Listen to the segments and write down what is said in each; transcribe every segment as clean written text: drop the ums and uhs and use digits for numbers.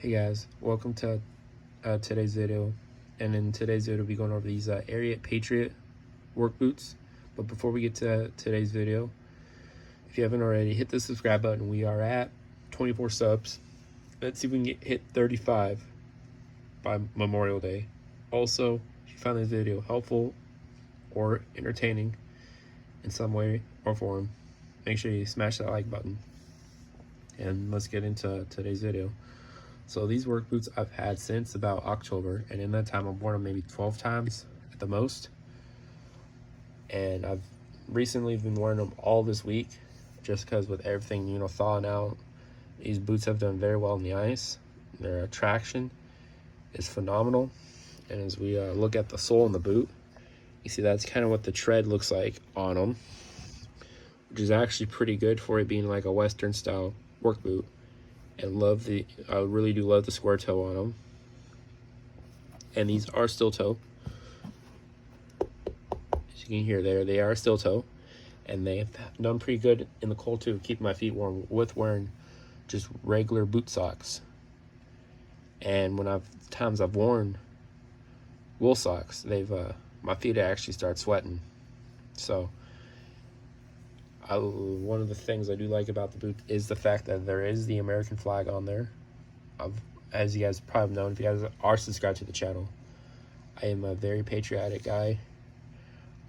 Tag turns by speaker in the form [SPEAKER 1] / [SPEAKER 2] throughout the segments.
[SPEAKER 1] Hey guys, welcome to today's video. And in today's video, we'll be going over these Ariat Patriot work boots. But before we get to today's video, if you haven't already, hit the subscribe button. We are at 24 subs. Let's see if we can hit 35 by Memorial Day. Also, if you found this video helpful or entertaining in some way or form, make sure you smash that like button. And let's get into today's video. So these work boots I've had since about October, and in that time I've worn them maybe 12 times at the most. And I've recently been wearing them all this week, just because with everything, thawing out, these boots have done very well in the ice. Their traction is phenomenal. And as we look at the sole in the boot, you see that's kind of what the tread looks like on them, which is actually pretty good for it being like a Western style work boot. And I really do love the square toe on them. And these are steel toe. As you can hear there, they are steel toe. And they've done pretty good in the cold too, keeping my feet warm with wearing just regular boot socks. And when times I've worn wool socks, my feet actually start sweating. So one of the things I do like about the boot is the fact that there is the American flag on there. As you guys probably know, if you guys are subscribed to the channel, I am a very patriotic guy.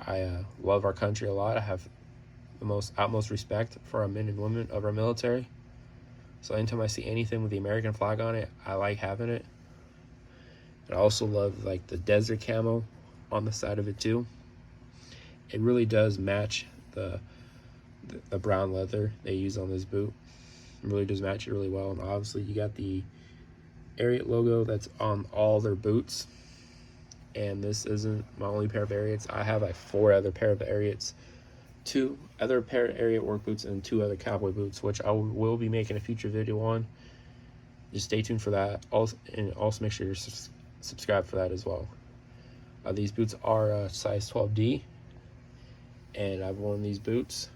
[SPEAKER 1] I love our country a lot. I have the utmost respect for our men and women of our military. So anytime I see anything with the American flag on it, I like having it. And I also love like the desert camo on the side of it too. It really does match the brown leather they use on this boot. It really does match it really well. And obviously you got the Ariat logo that's on all their boots. And this isn't my only pair of Ariats. I have like 4 other pair of Ariats, 2 other pair of Ariat work boots, and 2 other cowboy boots, which I will be making a future video on. Just stay tuned for that. And also make sure you're subscribed for that as well. These boots are size 12D, and I've worn these boots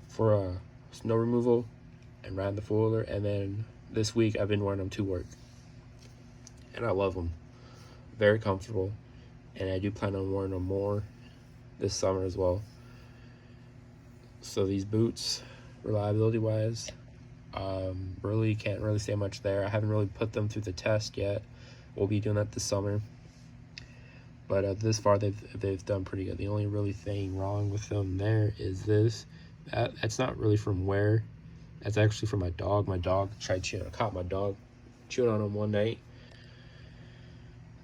[SPEAKER 1] for snow removal and riding the four-wheeler, and then this week I've been wearing them to work, and I love them. Very comfortable, and I do plan on wearing them more this summer as well. So these boots, reliability wise, really can't really say much there. I haven't really put them through the test yet. We'll be doing that this summer, but this far they've done pretty good. The only really thing wrong with them there is this. That's not really from wear. That's actually from my dog. My dog caught my dog chewing on them one night.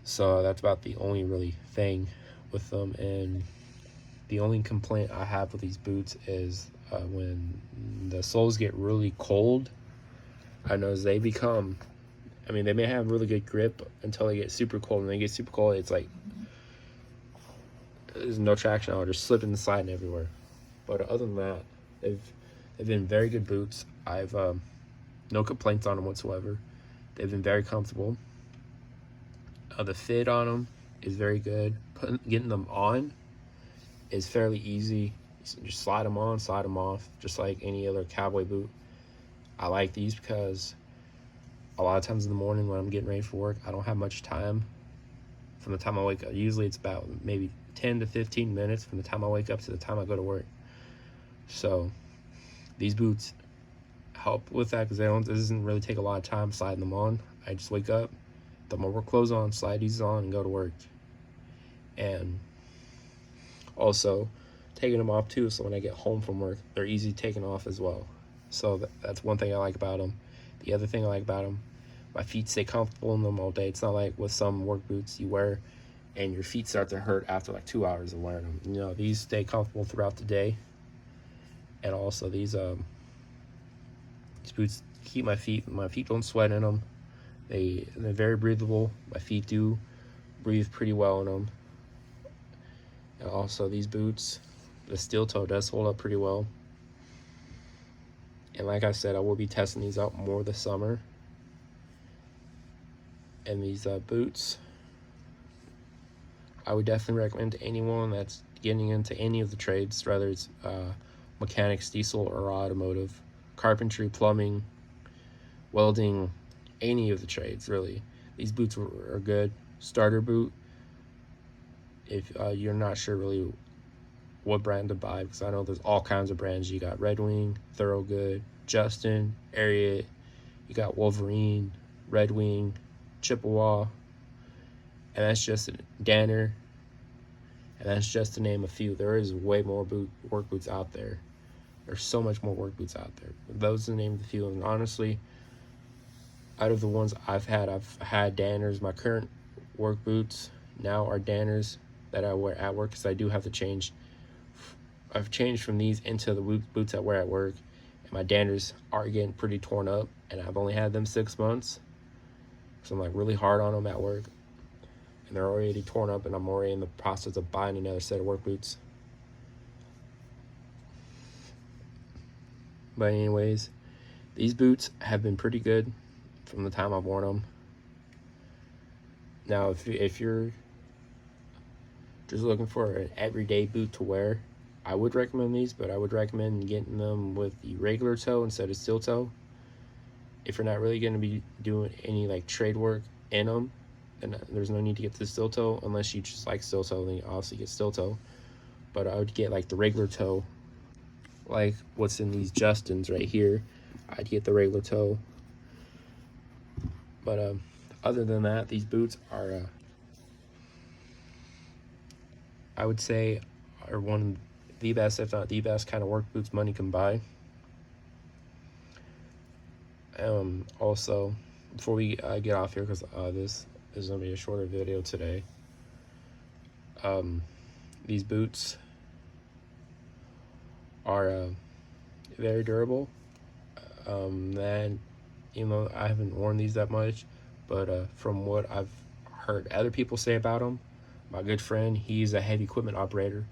[SPEAKER 1] So that's about the only really thing with them. And the only complaint I have with these boots is when the soles get really cold. I know as they become, they may have really good grip until they get super cold. And they get super cold, it's like there's no traction. I'll just slip and sliding everywhere. But other than that, they've been very good boots. I've no complaints on them whatsoever. They've been very comfortable. The fit on them is very good. Getting them on is fairly easy. Just slide them on, slide them off, just like any other cowboy boot. I like these because a lot of times in the morning when I'm getting ready for work, I don't have much time from the time I wake up. Usually it's about maybe 10 to 15 minutes from the time I wake up to the time I go to work. So these boots help with that because it doesn't really take a lot of time sliding them on. I just wake up, put my work clothes on, slide these on, and go to work. And also taking them off too, so when I get home from work, they're easy taking off as well. So that's one thing I like about them. The other thing I like about them, my feet stay comfortable in them all day. It's not like with some work boots you wear and your feet start to hurt after like 2 hours of wearing them. These stay comfortable throughout the day. And also these boots keep my feet don't sweat in them. They're very breathable. My feet do breathe pretty well in them. And also these boots, the steel toe does hold up pretty well. And like I said, I will be testing these out more this summer. And these boots, I would definitely recommend to anyone that's getting into any of the trades, whether it's mechanics, diesel, or automotive, carpentry, plumbing, welding, any of the trades, really. These boots are good. Starter boot, if you're not sure really what brand to buy, because I know there's all kinds of brands. You got Red Wing, Thorogood, Justin, Ariat, you got Wolverine, Red Wing, Chippewa, and that's just Danner, and that's just to name a few. There is way more work boots out there. There's so much more work boots out there. Those are the name of the few, and honestly, out of the ones I've had Danners. My current work boots now are Danners that I wear at work, because I do have to change. I've changed from these into the boots I wear at work, and my Danners are getting pretty torn up, and I've only had them 6 months, so I'm like really hard on them at work, and they're already torn up, and I'm already in the process of buying another set of work boots. But anyways, these boots have been pretty good from the time I've worn them. Now, if you're just looking for an everyday boot to wear, I would recommend these, but I would recommend getting them with the regular toe instead of steel toe. If you're not really going to be doing any like trade work in them, then there's no need to get the steel toe. Unless you just like steel toe, then you obviously get steel toe. But I would get like the regular toe, like what's in these Justins right here. I'd get the regular toe. But other than that, these boots are, I would say, are one of the best, if not the best, kind of work boots money can buy. Also, before we get off here, because this is going to be a shorter video today, these boots are very durable. And you know, I haven't worn these that much, but from what I've heard other people say about them, my good friend, he's a heavy equipment operator,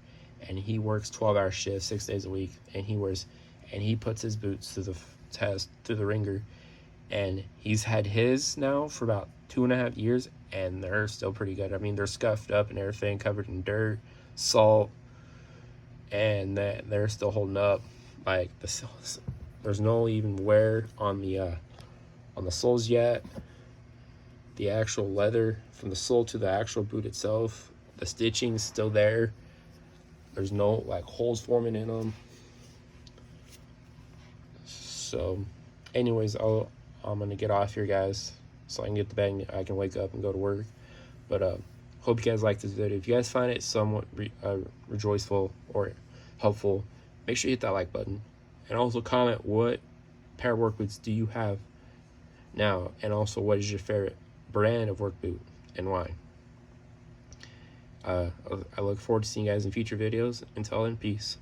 [SPEAKER 1] and he works 12-hour shifts 6 days a week, and he puts his boots to the test, through the ringer, and he's had his now for about 2.5 years, and they're still pretty good. I mean, they're scuffed up and everything, covered in dirt, salt, and they're still holding up. Like there's no even wear on the soles yet. The actual leather from the sole to the actual boot itself, the stitching is still there. There's no like holes forming in them. So anyways, I'm gonna get off here, guys, so I can get to bed and I can wake up and go to work. But hope you guys like this video. If you guys find it somewhat rejoiceful or helpful, make sure you hit that like button, and also comment what pair of work boots do you have now, and also what is your favorite brand of work boot and why. I look forward to seeing you guys in future videos. Until then, peace.